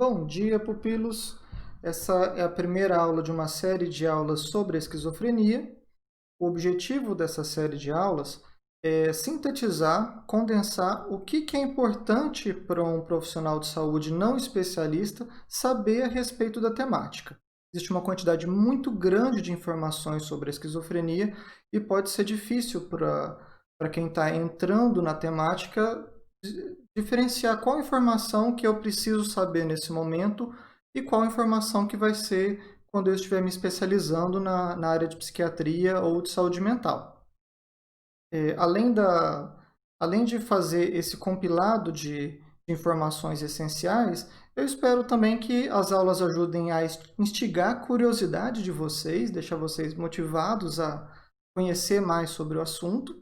Bom dia, pupilos! Essa é a primeira aula de uma série de aulas sobre a esquizofrenia. O objetivo dessa série de aulas é sintetizar, condensar o que é importante para um profissional de saúde não especialista saber a respeito da temática. Existe uma quantidade muito grande de informações sobre a esquizofrenia e pode ser difícil para quem está entrando na temática diferenciar qual informação que eu preciso saber nesse momento e qual informação que vai ser quando eu estiver me especializando na área de psiquiatria ou de saúde mental. Além de fazer esse compilado de informações essenciais, eu espero também que as aulas ajudem a instigar a curiosidade de vocês, deixar vocês motivados a conhecer mais sobre o assunto.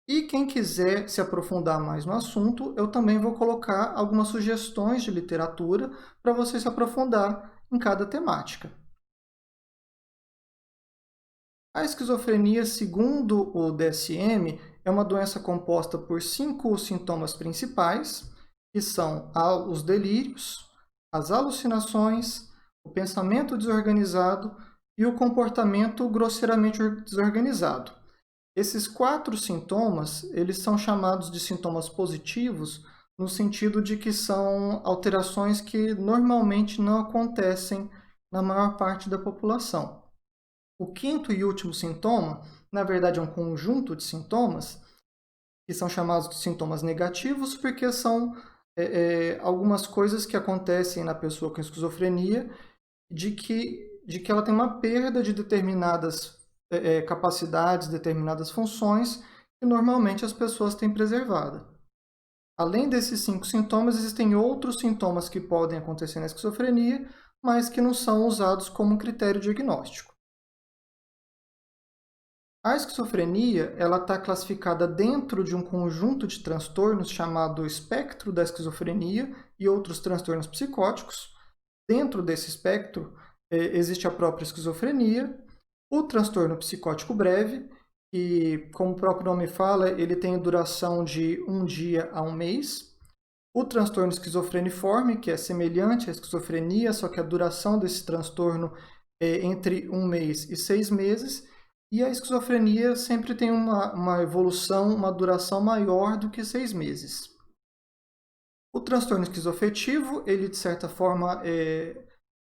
E quem quiser se aprofundar mais no assunto, eu também vou colocar algumas sugestões de literatura para você se aprofundar em cada temática. A esquizofrenia, segundo o DSM, é uma doença composta por 5 sintomas principais, que são os delírios, as alucinações, o pensamento desorganizado e o comportamento grosseiramente desorganizado. Esses 4 sintomas, eles são chamados de sintomas positivos, no sentido de que são alterações que normalmente não acontecem na maior parte da população. O quinto e último sintoma, na verdade, é um conjunto de sintomas, que são chamados de sintomas negativos, porque são algumas coisas que acontecem na pessoa com esquizofrenia, de que ela tem uma perda de determinadas capacidades, determinadas funções, que normalmente as pessoas têm preservada. Além desses 5 sintomas, existem outros sintomas que podem acontecer na esquizofrenia, mas que não são usados como critério diagnóstico. A esquizofrenia está classificada dentro de um conjunto de transtornos chamado espectro da esquizofrenia e outros transtornos psicóticos. Dentro desse espectro existe a própria esquizofrenia, o transtorno psicótico breve, que, como o próprio nome fala, ele tem duração de 1 dia a 1 mês. O transtorno esquizofreniforme, que é semelhante à esquizofrenia, só que a duração desse transtorno é entre 1 mês e 6 meses. E a esquizofrenia sempre tem uma evolução, uma duração maior do que 6 meses. O transtorno esquizoafetivo, ele de certa forma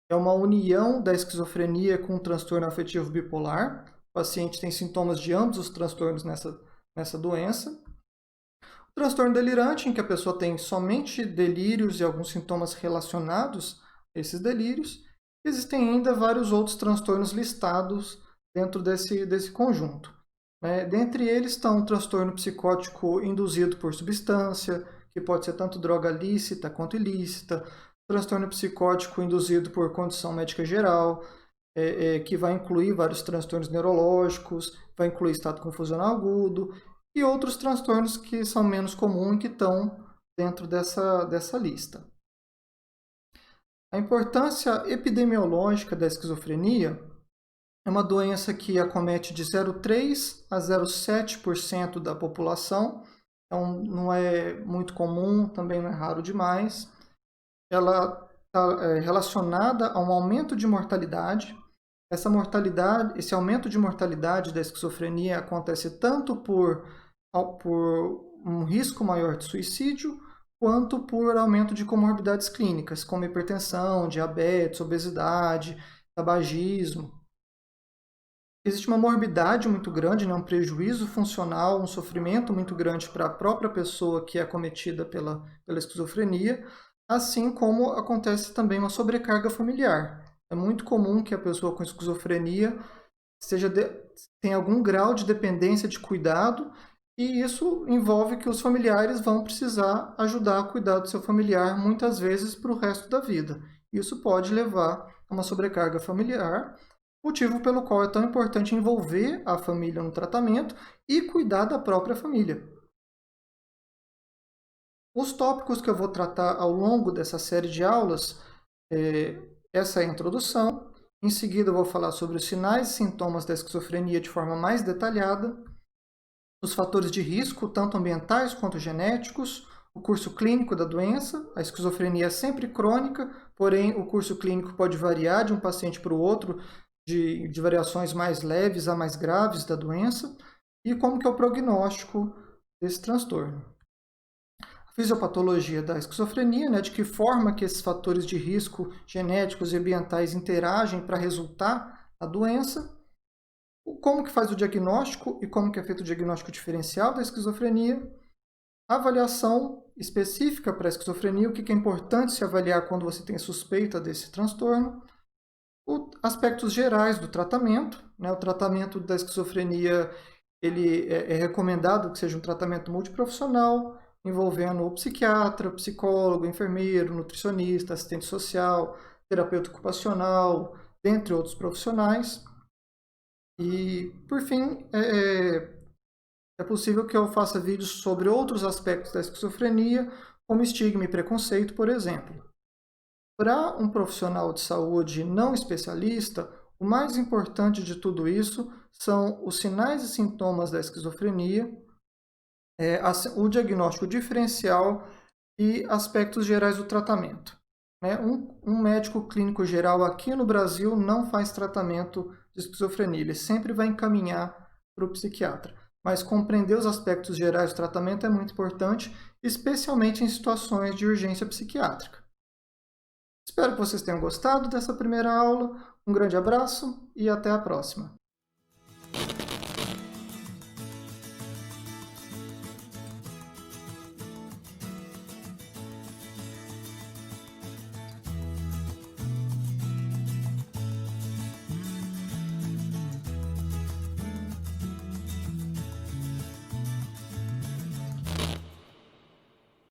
é uma união da esquizofrenia com o transtorno afetivo bipolar. O paciente tem sintomas de ambos os transtornos nessa doença. O transtorno delirante, em que a pessoa tem somente delírios e alguns sintomas relacionados a esses delírios. Existem ainda vários outros transtornos listados dentro desse conjunto. Dentre eles estão o transtorno psicótico induzido por substância, que pode ser tanto droga lícita quanto ilícita, transtorno psicótico induzido por condição médica geral, que vai incluir vários transtornos neurológicos, vai incluir estado confusional agudo, e outros transtornos que são menos comuns e que estão dentro dessa lista. A importância epidemiológica da esquizofrenia é uma doença que acomete de 0,3% a 0,7% da população, então não é muito comum, também não é raro demais. Ela está relacionada a um aumento de mortalidade. Esse aumento de mortalidade da esquizofrenia acontece tanto por um risco maior de suicídio, quanto por aumento de comorbidades clínicas, como hipertensão, diabetes, obesidade, tabagismo. Existe uma morbidade muito grande, um prejuízo funcional, um sofrimento muito grande para a própria pessoa que é acometida pela esquizofrenia, assim como acontece também uma sobrecarga familiar. É muito comum que a pessoa com esquizofrenia tenha algum grau de dependência de cuidado, e isso envolve que os familiares vão precisar ajudar a cuidar do seu familiar muitas vezes para o resto da vida. Isso pode levar a uma sobrecarga familiar, motivo pelo qual é tão importante envolver a família no tratamento e cuidar da própria família. Os tópicos que eu vou tratar ao longo dessa série de aulas, essa é a introdução. Em seguida, eu vou falar sobre os sinais e sintomas da esquizofrenia de forma mais detalhada, os fatores de risco, tanto ambientais quanto genéticos, o curso clínico da doença. A esquizofrenia é sempre crônica, porém o curso clínico pode variar de um paciente para o outro, de variações mais leves a mais graves da doença. E como que é o prognóstico desse transtorno. A fisiopatologia da esquizofrenia, né, de que forma que esses fatores de risco genéticos e ambientais interagem para resultar a doença. Como que faz o diagnóstico e como que é feito o diagnóstico diferencial da esquizofrenia. A avaliação específica para a esquizofrenia, o que é importante se avaliar quando você tem suspeita desse transtorno. Aspectos gerais do tratamento, né? O tratamento da esquizofrenia ele é recomendado que seja um tratamento multiprofissional, envolvendo o psiquiatra, psicólogo, enfermeiro, nutricionista, assistente social, terapeuta ocupacional, dentre outros profissionais. E, por fim, é possível que eu faça vídeos sobre outros aspectos da esquizofrenia, como estigma e preconceito, por exemplo. Para um profissional de saúde não especialista, o mais importante de tudo isso são os sinais e sintomas da esquizofrenia, o diagnóstico diferencial e aspectos gerais do tratamento. Um médico clínico geral aqui no Brasil não faz tratamento de esquizofrenia, ele sempre vai encaminhar para o psiquiatra. Mas compreender os aspectos gerais do tratamento é muito importante, especialmente em situações de urgência psiquiátrica. Espero que vocês tenham gostado dessa primeira aula. Um grande abraço e até a próxima.